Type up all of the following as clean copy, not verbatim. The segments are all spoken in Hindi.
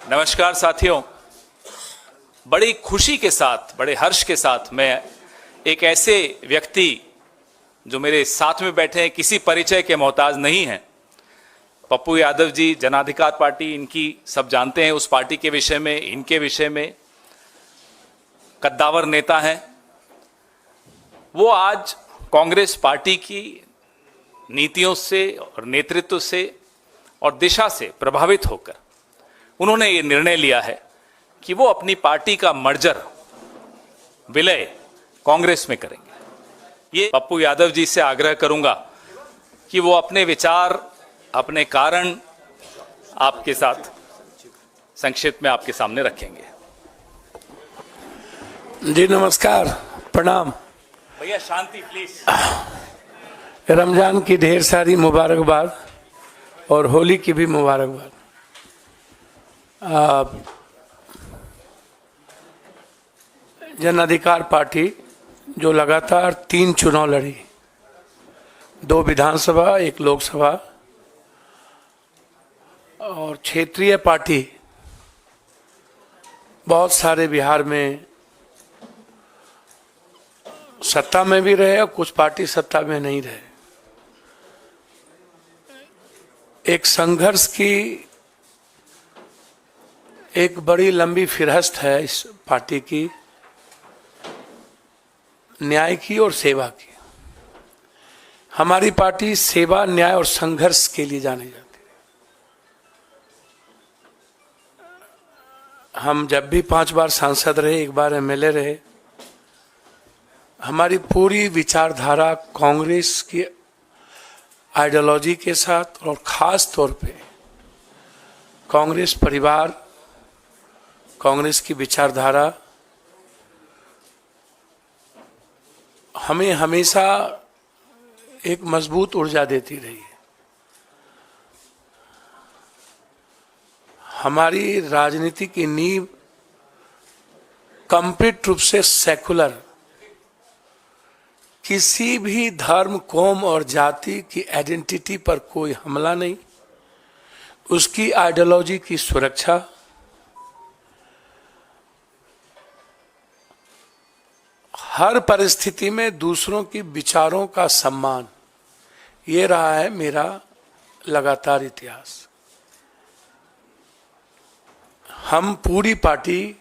नमस्कार साथियों, बड़ी खुशी के साथ, बड़े हर्ष के साथ मैं एक ऐसे व्यक्ति जो मेरे साथ में बैठे हैं, किसी परिचय के मोहताज नहीं हैं, पप्पू यादव जी, जन अधिकार पार्टी, इनकी सब जानते हैं, उस पार्टी के विषय में, इनके विषय में, कद्दावर नेता हैं। वो आज कांग्रेस पार्टी की नीतियों से और नेतृत्व से और दिशा से प्रभावित होकर उन्होंने ये निर्णय लिया है कि वो अपनी पार्टी का मर्जर, विलय कांग्रेस में करेंगे। ये पप्पू यादव जी से आग्रह करूंगा कि वो अपने विचार, अपने कारण आपके साथ संक्षिप्त में आपके सामने रखेंगे। जी नमस्कार, प्रणाम भैया, शांति प्लीज। रमजान की ढेर सारी मुबारकबाद और होली की भी मुबारकबाद। जन अधिकार पार्टी जो लगातार 3 चुनाव लड़ी, 2 विधानसभा, 1 लोकसभा, और क्षेत्रीय पार्टी बहुत सारे बिहार में सत्ता में भी रहे और कुछ पार्टी सत्ता में नहीं रहे। एक संघर्ष की एक बड़ी लंबी फिरहस्त है इस पार्टी की, न्याय की और सेवा की। हमारी पार्टी सेवा, न्याय और संघर्ष के लिए जानी जाती है। हम जब भी 5 बार सांसद रहे, 1 बार एमएलए रहे, हमारी पूरी विचारधारा कांग्रेस की आइडियोलॉजी के साथ और खास तौर पे कांग्रेस परिवार, कांग्रेस की विचारधारा हमें हमेशा एक मजबूत ऊर्जा देती रही है। हमारी राजनीति की नींव कंप्लीट रूप से सेकुलर, किसी भी धर्म, कौम और जाति की आइडेंटिटी पर कोई हमला नहीं, उसकी आइडियोलॉजी की सुरक्षा, हर परिस्थिति में दूसरों की विचारों का सम्मान, ये रहा है मेरा लगातार इतिहास। हम पूरी पार्टी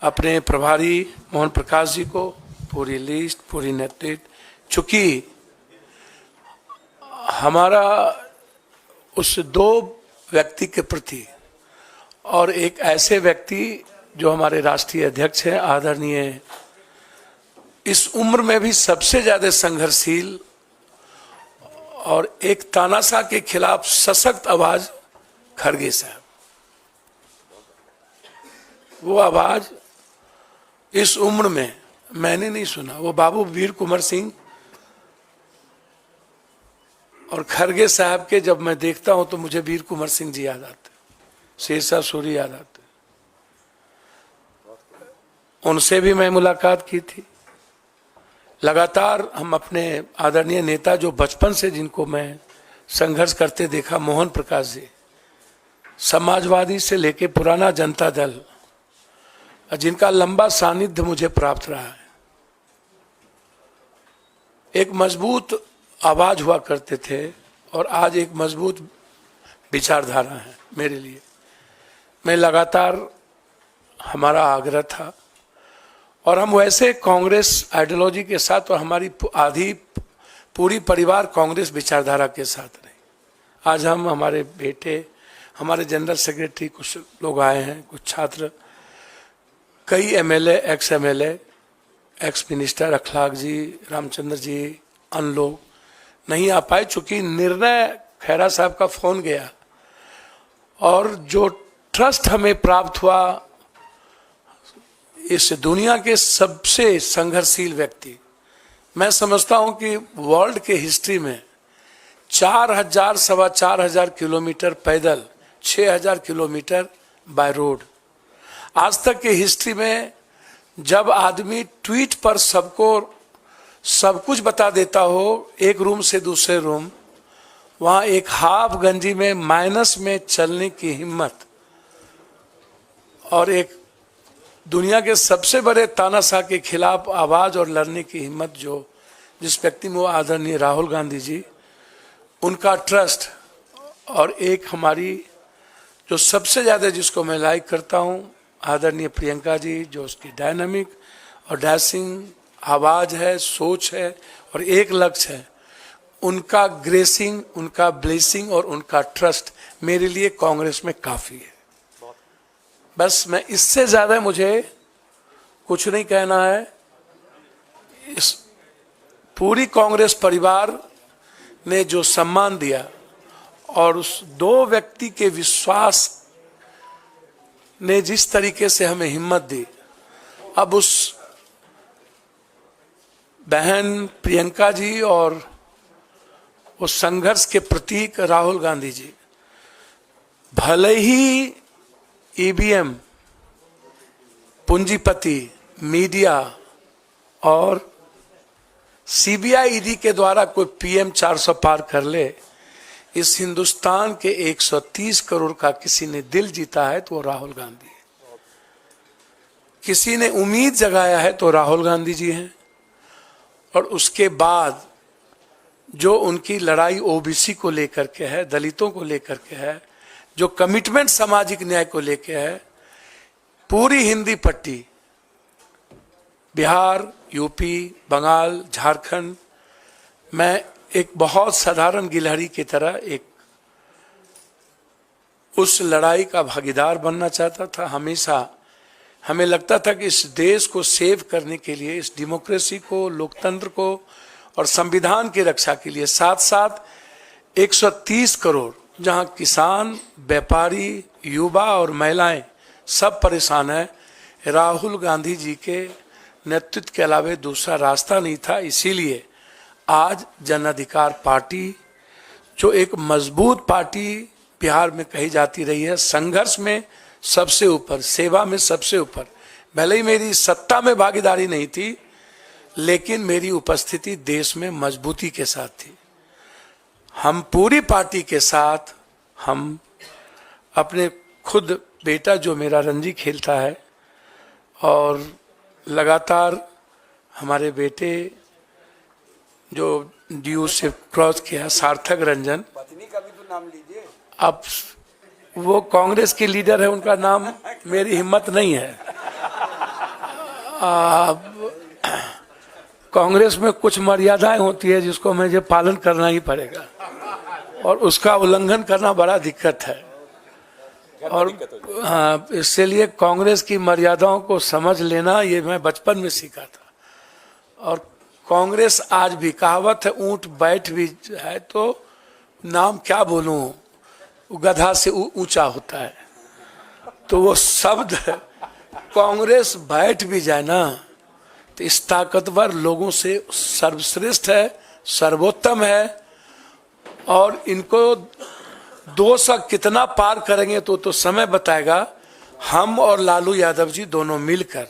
अपने प्रभारी मोहन प्रकाश जी को, पूरी लिस्ट, पूरी नेतृत्व, चूंकि हमारा उस 2 व्यक्ति के प्रति और एक ऐसे व्यक्ति जो हमारे राष्ट्रीय अध्यक्ष हैं, आदरणीय, इस उम्र में भी सबसे ज्यादा संघर्षशील और एक तानाशाह के खिलाफ सशक्त आवाज खड़गे साहब। वो आवाज इस उम्र में मैंने नहीं सुना। वो बाबू वीर कुंवर सिंह और खड़गे साहब के जब मैं देखता हूं तो मुझे वीर कुंवर सिंह जी याद आते, शेरशाह सूरी याद आते। उनसे भी मैं मुलाकात की थी। लगातार हम अपने आदरणीय नेता, जो बचपन से जिनको मैं संघर्ष करते देखा, मोहन प्रकाश जी, समाजवादी से लेके पुराना जनता दल, जिनका लंबा सानिध्य मुझे प्राप्त रहा है, एक मजबूत आवाज हुआ करते थे और आज एक मजबूत विचारधारा है मेरे लिए। मैं लगातार, हमारा आग्रह था और हम वैसे कांग्रेस आइडियोलॉजी के साथ और हमारी आधी पूरी परिवार कांग्रेस विचारधारा के साथ रहे। आज हम, हमारे बेटे, हमारे जनरल सेक्रेटरी, कुछ लोग आए हैं, कुछ छात्र, कई MLA, ex MLA, ex minister अखलाक जी, रामचंद्र जी, अन्य लोग नहीं आ पाए, चूंकि निर्णय खैरा साहब का फोन गया और जो ट्रस्ट हमें प्राप्त हुआ इस दुनिया के सबसे संघर्षशील व्यक्ति, मैं समझता हूं कि वर्ल्ड के हिस्ट्री में 4,000 सवा 4,000 किलोमीटर पैदल, 6,000 किलोमीटर बाय रोड, आज तक के हिस्ट्री में जब आदमी ट्वीट पर सबको सब कुछ बता देता हो, एक रूम से दूसरे रूम, वहां एक हाफ गंजी में माइनस में चलने की हिम्मत और एक दुनिया के सबसे बड़े तानाशाह के खिलाफ आवाज और लड़ने की हिम्मत जो जिस व्यक्ति में वो आदरणीय राहुल गांधी जी, उनका ट्रस्ट, और एक हमारी जो सबसे ज्यादा जिसको मैं लाइक करता हूं आदरणीय प्रियंका जी, जो उसकी डायनामिक और डैशिंग आवाज है, सोच है और एक लक्ष्य है, उनका ग्रेसिंग, उनका ब्लेसिंग और उनका ट्रस्ट मेरे लिए कांग्रेस में काफी है। बस मैं इससे ज्यादा मुझे कुछ नहीं कहना है। इस पूरी कांग्रेस परिवार ने जो सम्मान दिया और उस दो व्यक्ति के विश्वास ने जिस तरीके से हमें हिम्मत दी, अब उस बहन प्रियंका जी और उस संघर्ष के प्रतीक राहुल गांधी जी, भले ही ईवीएम, पूंजीपति, मीडिया और सीबीआई ईडी के द्वारा कोई पीएम 400 पार कर ले, इस हिंदुस्तान के 130 करोड़ का किसी ने दिल जीता है तो वो राहुल गांधी है। किसी ने उम्मीद जगाया है तो राहुल गांधी जी हैं। और उसके बाद जो उनकी लड़ाई ओबीसी को लेकर के है, दलितों को लेकर के है, जो कमिटमेंट सामाजिक न्याय को लेकर है, पूरी हिंदी पट्टी, बिहार, यूपी, बंगाल, झारखंड, मैं एक बहुत साधारण गिलहरी की तरह एक उस लड़ाई का भागीदार बनना चाहता था। हमेशा हमें लगता था कि इस देश को सेव करने के लिए, इस डेमोक्रेसी को, लोकतंत्र को और संविधान की रक्षा के लिए साथ साथ 130 करोड़, जहां किसान, व्यापारी, युवा और महिलाएं सब परेशान है, राहुल गांधी जी के नेतृत्व के अलावा दूसरा रास्ता नहीं था। इसीलिए आज जन अधिकार पार्टी, जो एक मजबूत पार्टी बिहार में कही जाती रही है, संघर्ष में सबसे ऊपर, सेवा में सबसे ऊपर, भले ही मेरी सत्ता में भागीदारी नहीं थी, लेकिन मेरी उपस्थिति देश में मजबूती के साथ थी। हम पूरी पार्टी के साथ, हम अपने खुद बेटा जो मेरा रणजी खेलता है और लगातार हमारे बेटे जो ड्यू से क्रॉस किया, सार्थक रंजन, पत्नी का भी तो नाम लीजिए। अब वो कांग्रेस के लीडर है, उनका नाम मेरी हिम्मत नहीं है। कांग्रेस में कुछ मर्यादाएं होती है जिसको मुझे पालन करना ही पड़ेगा और उसका उल्लंघन करना बड़ा दिक्कत है। और हाँ, इसलिए कांग्रेस की मर्यादाओं को समझ लेना ये मैं बचपन में सीखा था। और कांग्रेस आज भी, कहावत है, ऊंट बैठ भी है तो नाम क्या बोलूं, गधा से ऊंचा होता है, तो वो शब्द कांग्रेस बैठ भी जाए ना तो इस ताकतवर लोगों से सर्वश्रेष्ठ है, सर्वोत्तम है। और इनको 200 कितना पार करेंगे तो समय बताएगा। हम और लालू यादव जी दोनों मिलकर,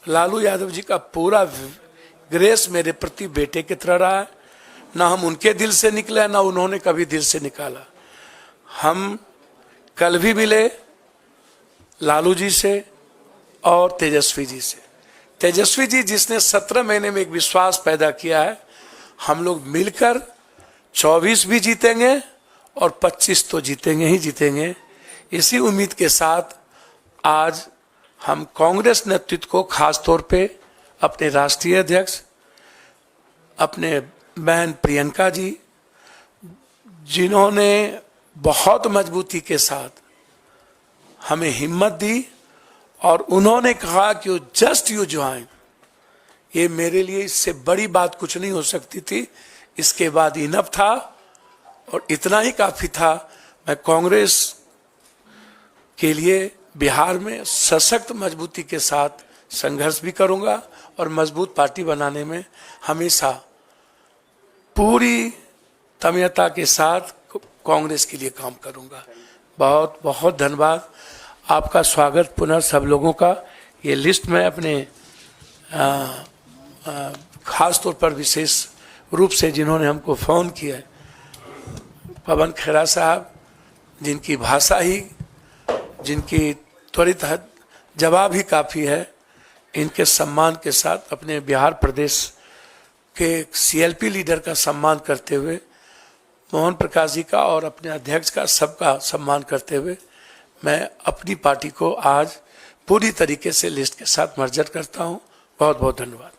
लालू यादव जी का पूरा ग्रेस मेरे प्रति बेटे की तरह रहा है, ना हम उनके दिल से निकले ना उन्होंने कभी दिल से निकाला। हम कल भी मिले लालू जी से और तेजस्वी जी से। तेजस्वी जी जिसने 17 महीने में एक विश्वास पैदा किया है, हम लोग मिलकर 24 भी जीतेंगे और 25 तो जीतेंगे ही जीतेंगे। इसी उम्मीद के साथ आज हम कांग्रेस नेतृत्व को, खास तौर पे अपने राष्ट्रीय अध्यक्ष, अपने बहन प्रियंका जी, जिन्होंने बहुत मजबूती के साथ हमें हिम्मत दी और उन्होंने कहा कि जस्ट यू ज्वाइन, ये मेरे लिए इससे बड़ी बात कुछ नहीं हो सकती थी। इसके बाद इनफ था और इतना ही काफी था। मैं कांग्रेस के लिए बिहार में सशक्त मजबूती के साथ संघर्ष भी करूंगा और मजबूत पार्टी बनाने में हमेशा पूरी तन्मयता के साथ कांग्रेस के लिए काम करूंगा। बहुत बहुत धन्यवाद। आपका स्वागत पुनः सब लोगों का। ये लिस्ट में अपने खास तौर पर विशेष रूप से जिन्होंने हमको फोन किया है, पवन खेरा साहब, जिनकी भाषा ही, जिनकी त्वरित जवाब ही काफ़ी है। इनके सम्मान के साथ अपने बिहार प्रदेश के सीएलपी लीडर का सम्मान करते हुए, मोहन प्रकाश जी का और अपने अध्यक्ष का सबका सम्मान करते हुए मैं अपनी पार्टी को आज पूरी तरीके से लिस्ट के साथ मर्जर करता हूं। बहुत बहुत धन्यवाद।